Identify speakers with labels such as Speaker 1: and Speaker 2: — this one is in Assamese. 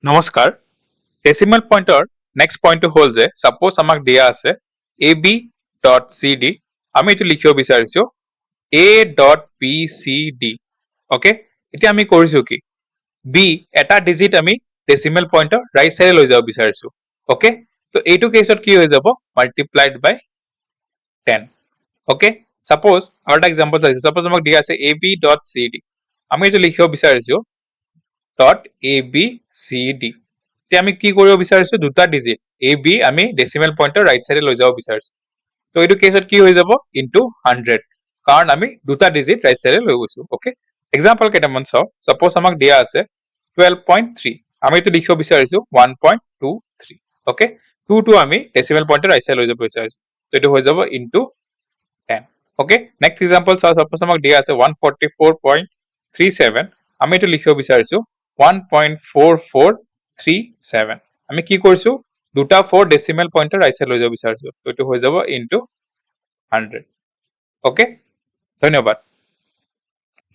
Speaker 1: নমস্কাৰ ডেসিমেল পইণ্টৰ নেক্সট পইণ্টটো হ'ল যে সাপোজ আমাক দিয়া আছে ab.cd আমি এটো লিখিব বিচাৰিছো a.bcd ওকে এতিয়া আমি কৰিছো কি b এটা ডিজিট আমি ডেসিমেল পইণ্টৰ ৰাইট সাইডে লৈ যাব বিচাৰিছো ওকে তো এইটো কেছত কি হৈ যাব মাল্টিপ্লাইড বাই 10 ওকে সাপোজ আৰু এটা এক্সাম্পল চাইছো সাপোজ আমাক দিয়া আছে ab.cd আমি এটো লিখিব বিচাৰিছো .abcd তে আমি কি কৰিব বিচাৰিছো দুটা ডিজিট ab আমি ডেসিমেল পইণ্টৰ ৰাইট সাইডে লৈ যাব বিচাৰিছো তো এইটো কেছত কি হৈ যাব ইনটু 100 কাৰণ আমি দুটা ডিজিট ৰাইট সাইডে লৈ গৈছো ওকে এক্সাম্পল কেইটামান চাও সাপোজ আমাক দিয়া আছে 12.3 আমি এটো লিখিব বিচাৰিছো 1.23 ওকে 2 টো আমি ডেসিমেল পইণ্টৰ ৰাইট সাইডে লৈ যাব বিচাৰিছো তো এইটো হৈ যাব ইনটু 10 ওকে নেক্সট এক্সাম্পল চাও সাপোজ আমাক দিয়া আছে 144.37 আমি এটো লিখিব বিচাৰিছো 1.4437 আমি কি কৰিছো দুটা 4 ডেসিমেল পইণ্টৰ ৰাইট সাইড লৈ যাব বিচাৰিছো তো এটো হৈ যাব ইনটু 100 ওকে ধন্যবাদ